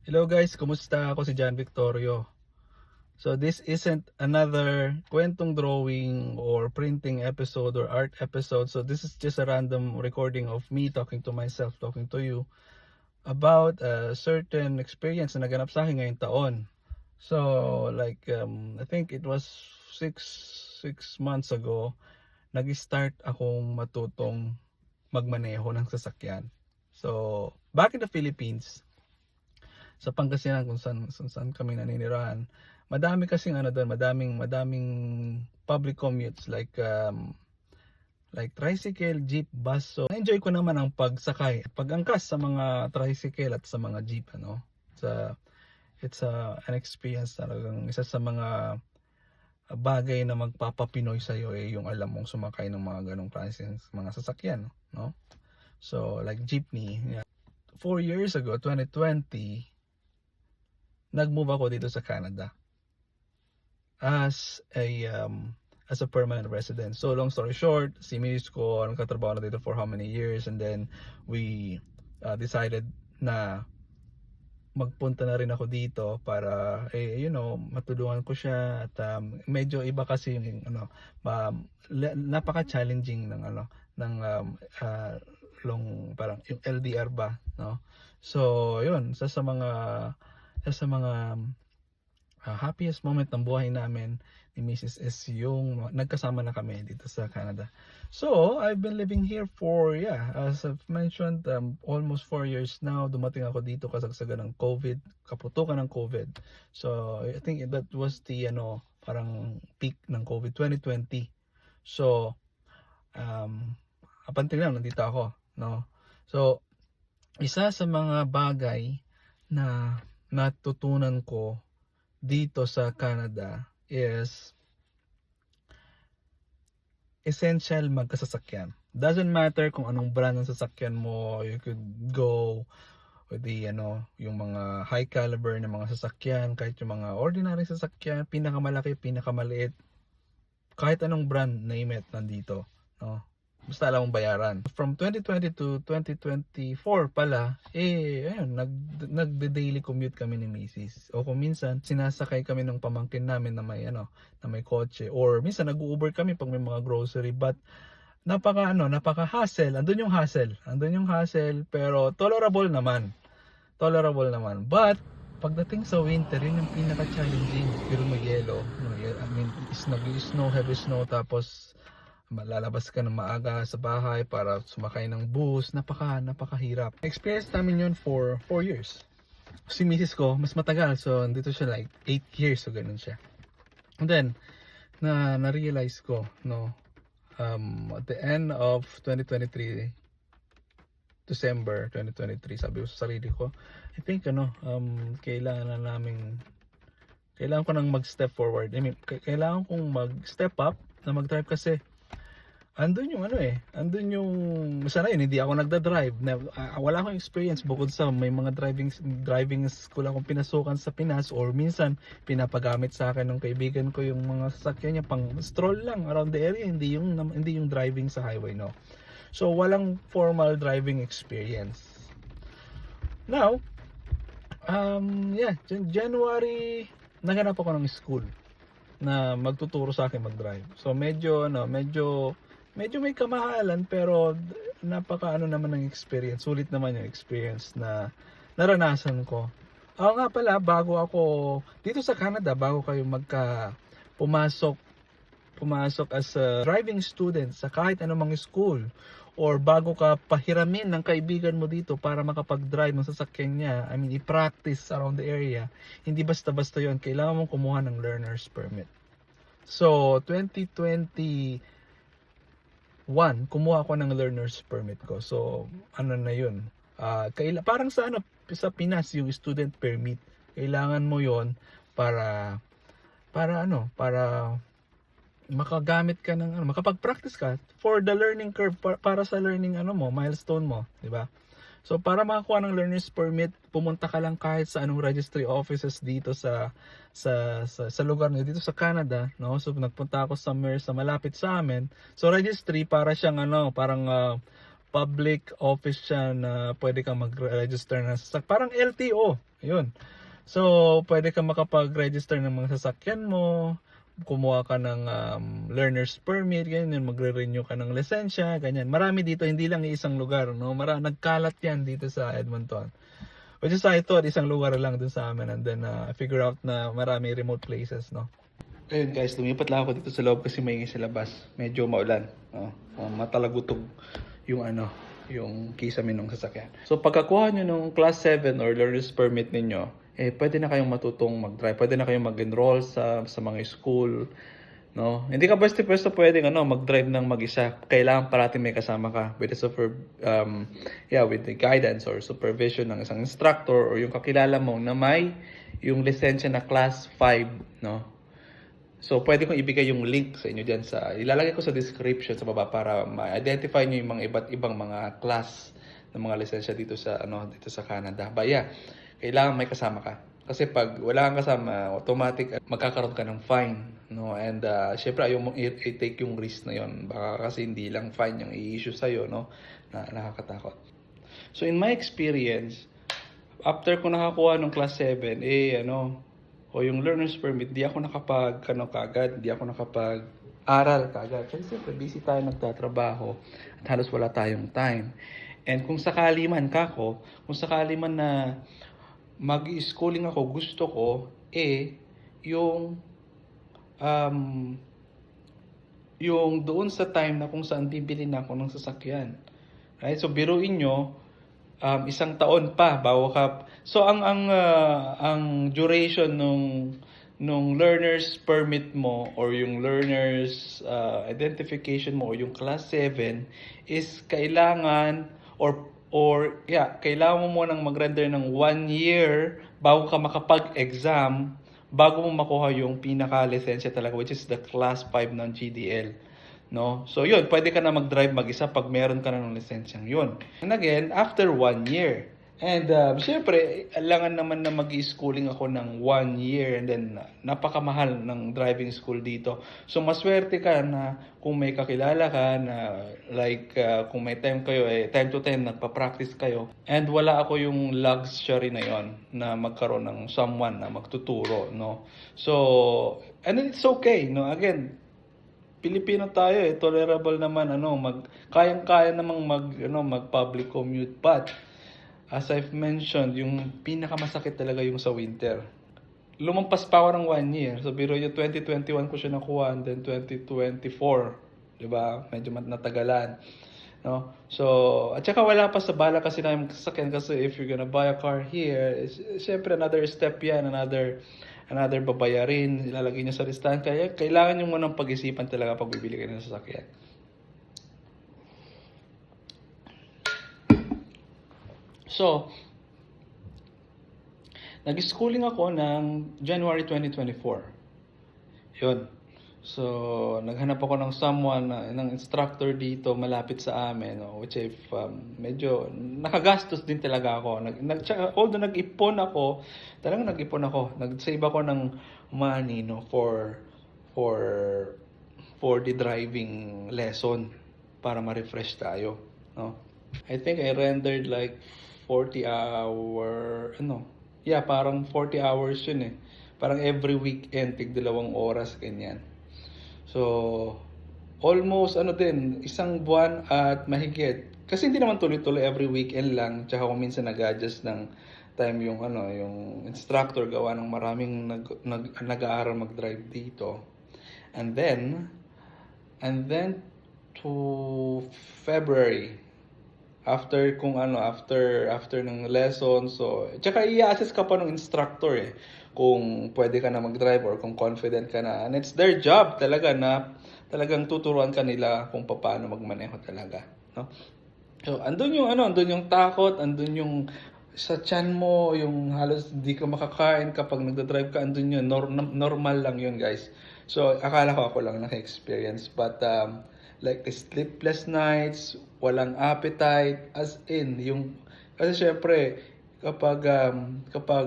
Hello guys, kumusta? Ako si John Victorio. So this isn't another kwentong drawing or printing episode or art episode. So this is just a random recording of me talking to myself, talking to you about a certain experience na naganap sa akin ngayong taon. So like I think it was six months ago, nag-start akong matutong magmaneho ng sasakyan. So back in the Philippines, sa Pangasinan kung saan kami naninirahan, madami kasing ano doon, madaming public commutes like tricycle, jeep, bus. So enjoy ko naman ang pagsakay at pag-angkas sa mga tricycle at sa mga jeep ano. It's an experience, talagang isa sa mga bagay na magpapapinoy sa iyo yung alam mong sumakay ng mga ganong klase mga sasakyan, no? So like jeepney, yeah. 4 years ago, 2020, nag-move ako dito sa Canada as a permanent resident. So long story short, si Miss ko nagtatrabaho na dito for how many years, and then we decided na magpunta na rin ako dito para matulungan ko siya at medyo iba kasi yung napaka-challenging ng long parang yung LDR ba, no? So yun, sa mga happiest moment ng buhay namin ni Mrs. is yung nagkasama na kami dito sa Canada. So I've been living here for as I've mentioned, almost 4 years now. Dumating ako dito kasagsagan ng COVID, kaputukan ng COVID. So I think that was the parang peak ng COVID 2020. So up until now nandito ako, no? So isa sa mga bagay na natutunan ko dito sa Canada is essential magkasasakyan. Doesn't matter kung anong brand ng sasakyan mo, you could go with yung mga high caliber na mga sasakyan, kahit yung mga ordinary sasakyan, pinakamalaki, pinakamaliit, kahit anong brand, name it, nandito, no? Basta alam mong bayaran. From 2020 to 2024 pala, ayun, nagde-daily commute kami ni Mrs. O kung minsan, sinasakay kami ng pamangkin namin na may kotse. Or minsan, nag-Uber kami pag may mga grocery. But, napaka-hassle. Andun yung hassle, pero tolerable naman. But, pagdating sa winter, yun yung pinaka-challenging. Pero may yelo. I mean, nag-snow, heavy snow, tapos lalabas ka ng maaga sa bahay para sumakay ng bus. Napakahirap. Experience namin yun for 4 years. Si Mrs. ko mas matagal, so dito siya like 8 years, so ganun siya. And then na-realize ko, no, at the end of 2023, December 2023, sabi ko sa sarili ko, I think kailangan ko nang mag-step forward. I mean, kailangan kong mag-step up na mag-drive kasi andun yung sana yun, hindi ako nagda-drive. Wala akong experience bukod sa may mga driving school akong pinasukan sa Pinas, or minsan pinapagamit sa akin ng kaibigan ko yung mga sasakyan niya pang stroll lang around the area, hindi yung driving sa highway, no. So walang formal driving experience. Now, January naghanap ako ng school na magtuturo sa akin mag-drive. So medyo may kamahalan, pero napaka naman ng experience. Sulit naman yung experience na naranasan ko. Oo nga pala, bago ako dito sa Canada, bago kayo pumasok as a driving student sa kahit anumang school, or bago ka pahiramin ng kaibigan mo dito para makapag-drive ng sasakyan niya, I mean i-practice around the area, hindi basta-basta yon. Kailangan mong kumuha ng learner's permit. So 2021, kumuha ako ng learner's permit ko. So na yun, parang sa Pinas yung student permit, kailangan mo yon para makagamit ka ng makapag-practice ka for the learning curve, para sa learning milestone mo, di ba? So para makakuha ng learner's permit, pumunta ka lang kahit sa anong registry offices dito sa lugar niyo dito sa Canada, no? So nagpunta ako somewhere sa malapit sa amin. So registry, para siyang public office siya na pwede kang mag-register ng sasakyan. Parang LTO, yun. So, pwede kang makapag-register ng mga sasakyan mo, kumuha ka ng learner's permit, ganyan, magre-renew ka ng lisensya, ganyan. Marami dito, hindi lang isang lugar, no? Nagkalat yan dito sa Edmonton. Which is I thought isang lugar lang dun sa amin, and then I figure out na marami remote places, no? Ayun guys, lumipat lang ako dito sa loob kasi maingay sa labas. Medyo maulan. Matalagutog yung yung kisame ng sasakyan. So pagkakuha nyo ng class 7 or learner's permit ninyo, pwede na kayong matutong mag-drive. Pwede na kayong mag-enroll sa mga school. No? Hindi ka basta pwedeng mag-drive ng mag-isa. Kailangan parating may kasama ka with the with the guidance or supervision ng isang instructor or yung kakilala mo na may yung lisensya na class 5, no? So, pwede kong ibigay yung link sa inyo dyan ilalagay ko sa description sa baba para ma-identify nyo yung mga iba't ibang mga class ng mga lisensya dito sa Canada. But yeah, kailangan may kasama ka. Kasi pag wala kang kasama, automatic magkakaroon ka ng fine, no? And syempre ayaw mong i-take yung risk na yon. Baka kasi hindi lang fine yung i-issue sa iyo, no? Na nakakatakot. So, in my experience, after ko nakakuha ng class 7, o yung learner's permit, di ako kagad, di ako nakapag-aral kagad. Kasi siyempre, busy tayo nagtatrabaho at halos wala tayong time. And kung sakali man na mag-schooling ako, gusto ko, yung doon sa time na kung saan bibili na ako ng sasakyan. Right? So, biruin nyo, isang taon pa bago ka. So ang duration nung learner's permit mo or yung learner's identification mo or yung class 7 is kailangan kailangan mo munang mag-render ng 1 year bago ka makapag-exam, bago mo makuha yung pinaka-lisensya talaga, which is the class 5 ng GDL. No? So yun, pwede ka na mag-drive mag-isa pag meron ka na ng lisensyang yun. And again, after 1 year. And syempre, alangan naman na mag-i-schooling ako ng 1 year and then napakamahal ng driving school dito. So maswerte ka na kung may kakilala ka na kung may time kayo, time to time nagpa-practice kayo. And wala ako yung luxury na yon na magkaroon ng someone na magtuturo, no? So, and it's okay, no? Again, Pilipino tayo tolerable naman kayang-kaya namang mag-public commute, but as I've mentioned, yung pinakamasakit talaga yung sa winter. Lumampas pa ako ng 1 year. So biro yung 2021 ko siya nakuha and then 2024, 'di ba? Medyo natagalan. No? So, at saka wala pa sa bala kasi namin sasakyan kasi if you're gonna buy a car here, syempre another step yan, another babayarin, ilalagay niyo sa listahan. Kaya kailangan niyo munang pag-isipan talaga pag bibili kayo ng sasakyan. So, nag-schooling ako ng January 2024. Yun. So, naghanap ako ng someone, ng instructor dito malapit sa amin, which if medyo nakagastos din talaga ako. Although nag-ipon ako, nag-save ako ng money for the driving lesson para ma-refresh tayo, no? I think I rendered like 40 parang 40 hours yun Parang every weekend, tig 2 oras, ganyan. So, almost isang buwan at mahigit. Kasi hindi naman tuloy-tuloy every weekend lang. Tsaka kung minsan nag-adjust ng time yung instructor gawa ng maraming nag-aaral mag-drive dito. And then to February, after ng lesson, so tsaka i-assess ka pa ng instructor kung pwede ka na mag-drive or kung confident ka na, and it's their job talaga na talagang tuturuan ka nila kung paano magmaneho talaga, no? So andun yung takot, andun yung sa tiyan mo, yung halos hindi ka makakain kapag nagda-drive ka, andun yun, normal lang yun, guys. So akala ko ako lang naka-experience, but like the sleepless nights, walang appetite, as in kasi syempre kapag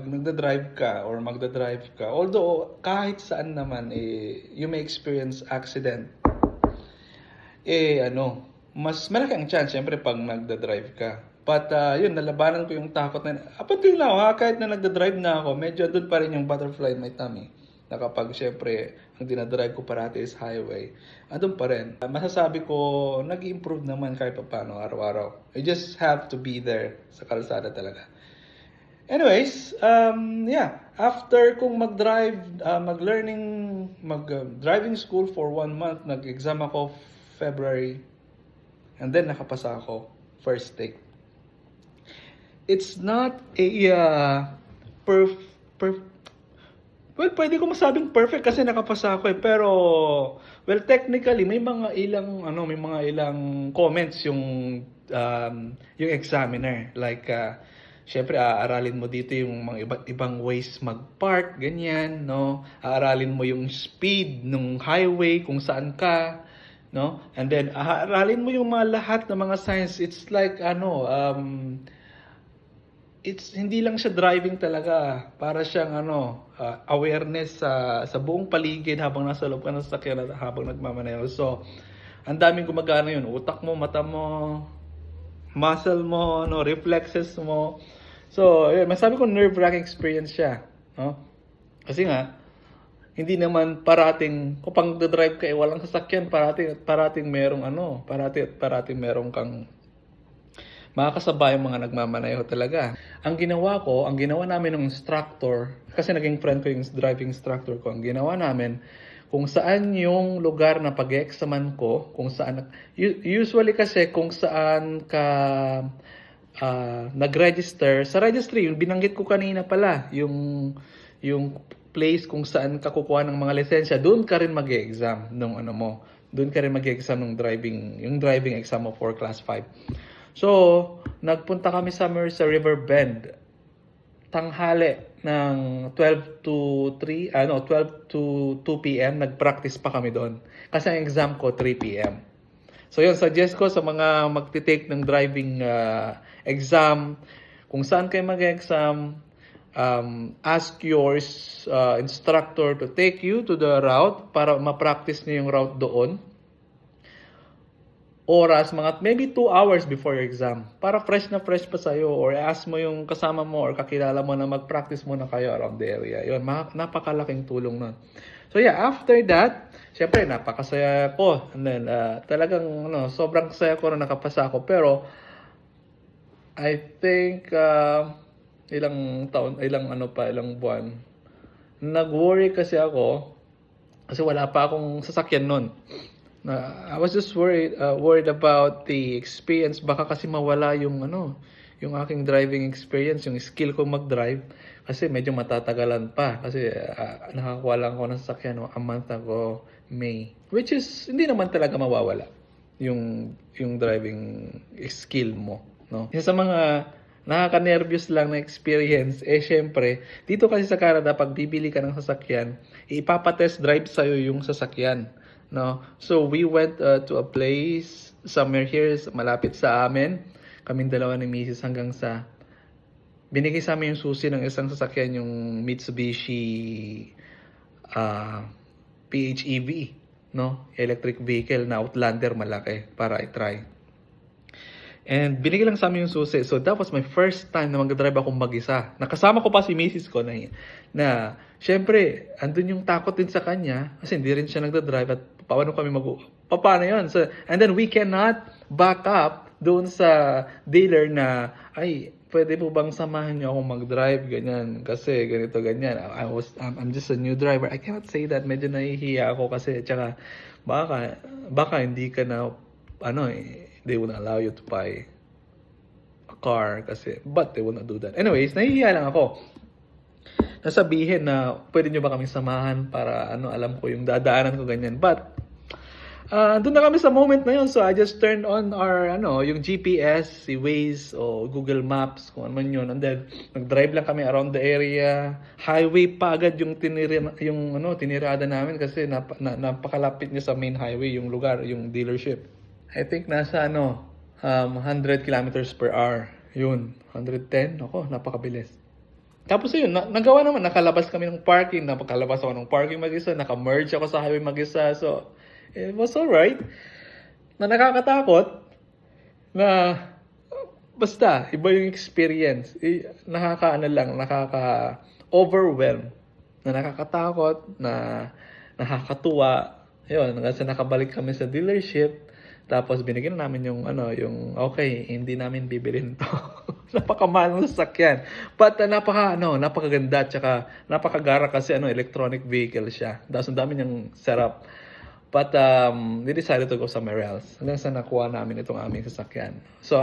nagda-drive ka or magda-drive ka, although kahit saan naman you may experience accident, mas malaki ang chance, syempre, pag nagda-drive ka. But, yun, nalabanan ko yung takot na, up until now, kahit na nagda-drive na ako, medyo doon pa rin yung butterfly in my tummy. Na kapag, syempre, ang dinadrive ko parati is highway, andun pa rin. Masasabi ko, nag-improve naman kahit pa paano, araw-araw. You just have to be there sa kalsada talaga. Anyways, yeah, after kong mag-drive, driving school for 1 month, nag-exam ako February, and then nakapasa ako first take. It's not a well, pwede ko masabing perfect kasi nakapasa ako pero well, technically may mga ilang comments yung examiner, like syempre, aaralin mo dito yung mga iba't ibang ways mag-park, ganyan, no? Aaralin mo yung speed ng highway, kung saan ka, no? And then, aaralin mo yung mga lahat ng mga signs. It's like, it's hindi lang siya driving talaga. Para siyang, awareness sa buong paligid habang nasa loob ka ng sasakyan at habang nagmamaneho. So, ang daming gumagana yun. Utak mo, mata mo, muscle mo, reflexes mo. So, yun, masabi ko nerve-wracking experience siya, no? Kasi nga, hindi naman parating, kung pang drive ka, walang sasakyan, parating merong parating merong kang makakasabay yung mga nagmamaneho talaga. Ang ginawa namin ng instructor, kasi naging friend ko yung driving instructor ko, ang ginawa namin, kung saan yung lugar na pag-examan ko, kung saan, usually kasi kung saan ka nag-register, sa registry, yung binanggit ko kanina pala, yung place kung saan ka kukuha ng mga lisensya, doon ka rin mag-exam nung doon ka rin mag-exam ng driving exam mo for class 5. So, nagpunta kami sa River Bend, tanghali ng 12 to 2 p.m. nag-practice pa kami doon. Kasi ang exam ko 3 p.m. So yun, suggest ko sa mga magti-take ng driving exam, kung saan kayo mag-exam, ask your instructor to take you to the route para ma-practice niyo yung route doon. Oras, maybe 2 hours before your exam. Para fresh na fresh pa sa'yo. Or ask mo yung kasama mo or kakilala mo na mag-practice muna kayo around the area. Yun, napakalaking tulong nun. So yeah, after that, syempre, napakasaya ko. And then, talagang, sobrang saya ko na nakapasa ako. Pero, I think, ilang buwan, nag-worry kasi ako, kasi wala pa akong sasakyan nun. I was just worried about the experience. Baka kasi mawala yung aking driving experience, yung skill ko mag-drive. Kasi medyo matatagalan pa. Kasi nakakuha lang ako ng sasakyan a month ago, May. Which is, hindi naman talaga mawawala yung driving skill mo. No? Isa sa mga nakaka-nervous lang na experience, syempre, dito kasi sa Canada, pag bibili ka ng sasakyan, ipapatest drive sa'yo yung sasakyan. No? So, we went to a place somewhere here, malapit sa amin. Kaming dalawa ni Mrs. hanggang sa binigay sa amin yung susi ng isang sasakyan, yung Mitsubishi PHEV, no? Electric vehicle na Outlander malaki para i-try. And binigay lang sa amin yung susi. So, that was my first time na mag-drive akong mag-isa. Nakasama ko pa si Mrs. ko na syempre, andun yung takot din sa kanya kasi hindi rin siya nagda-drive at paano yun? So, and then we cannot back up doon sa dealer na, pwede po bang samahan niyo akong mag-drive, ganyan, kasi ganito, ganyan. I'm just a new driver. I cannot say that. Medyo nahihiya ako kasi, tsaka, baka hindi ka na, they won't allow you to buy a car kasi, but they will not do that. Anyways, nahihiya lang ako. Nasabihin na, pwede nyo ba kaming samahan para, alam ko yung dadaanan ko, ganyan. But, doon na kami sa moment na yun. So, I just turned on our, yung GPS, si Waze, o Google Maps, kung ano man yun. And then, nag-drive lang kami around the area. Highway pa agad yung tinirada namin kasi napakalapit niya sa main highway, yung lugar, yung dealership. I think nasa 100 kilometers per hour. Yun, 110. Ako, napakabilis. Tapos yun, nagawa naman, nakalabas kami ng parking, nakalabas ako ng parking mag-isa, naka-merge ako sa highway mag-isa. So, it was alright. Na nakakatakot, na basta iba yung experience. Nakaka-overwhelm, na nakakatakot, na nakakatuwa. Yun, kasi nakabalik kami sa dealership. Tapos binigyan namin yung okay, hindi namin bibilin to. Napakamahal ng sasakyan. But napakaganda at saka napakagara kasi electronic vehicle siya. Tapos ang dami niyang setup. But we decided to go somewhere else. Hanggang sa nakuha namin itong aming sasakyan. So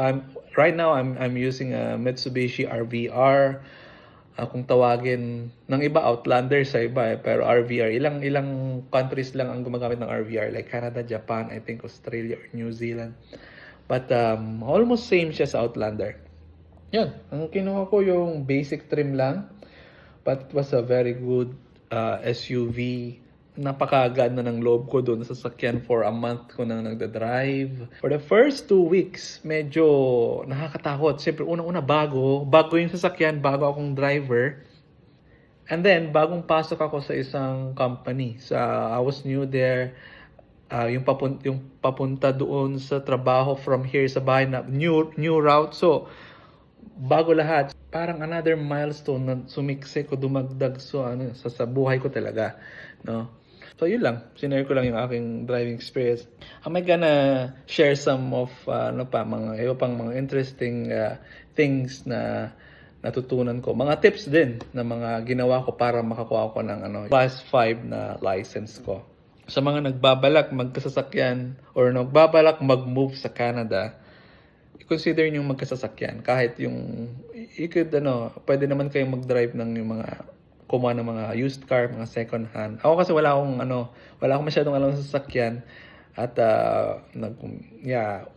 right now I'm using a Mitsubishi RVR. Kung tawagin ng iba, Outlander sa iba pero RVR, ilang countries lang ang gumagamit ng RVR, like Canada, Japan, I think Australia or New Zealand. But almost same siya sa Outlander. Yan, ang kinuha ko yung basic trim lang, but it was a very good SUV. Napakaganda ng loob ko doon sa sasakyan. For a month ko nang nagda-drive. For the first 2 weeks, medyo nakakatakot. Siyempre, unang-una bago yung sasakyan, bago akong driver. And then, bagong pasok ako sa isang company. I was new there. Yung papunta doon sa trabaho from here sa bahay na new route. So, bago lahat. Parang another milestone na sumiksik o dumagdag sa buhay ko talaga, no? So yun lang, sinare ko lang yung aking driving experience. Am I gonna share some of mga interesting things na natutunan ko, mga tips din na mga ginawa ko para makakuha ko ng Class 5 na license ko. Sa mga nagbabalak magkasasakyan or nagbabalak mag-move sa Canada, i-consider niyo magkasasakyan. Kahit pwede naman kayong mag-drive ng yung mga kumuha ng mga used car, mga second hand. Ako kasi wala akong masyadong alam sa sasakyan. At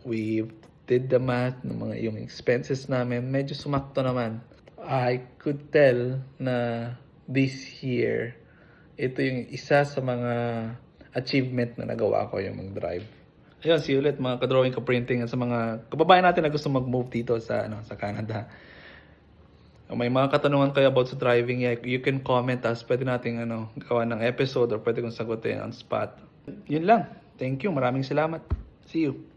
we did the math ng yung expenses namin. Medyo sumakto naman. I could tell na this year, ito yung isa sa mga achievement na nagawa ko, yung mag-drive. Ayun, see you ulit mga ka-drawing, ka-printing, at sa mga kababayan natin na gusto mag-move dito sa Canada. May mga katanungan kayo about sa driving, you can comment us. Pwede nating gawa ng episode or pwede kong sagutin on spot. Yun lang. Thank you. Maraming salamat. See you.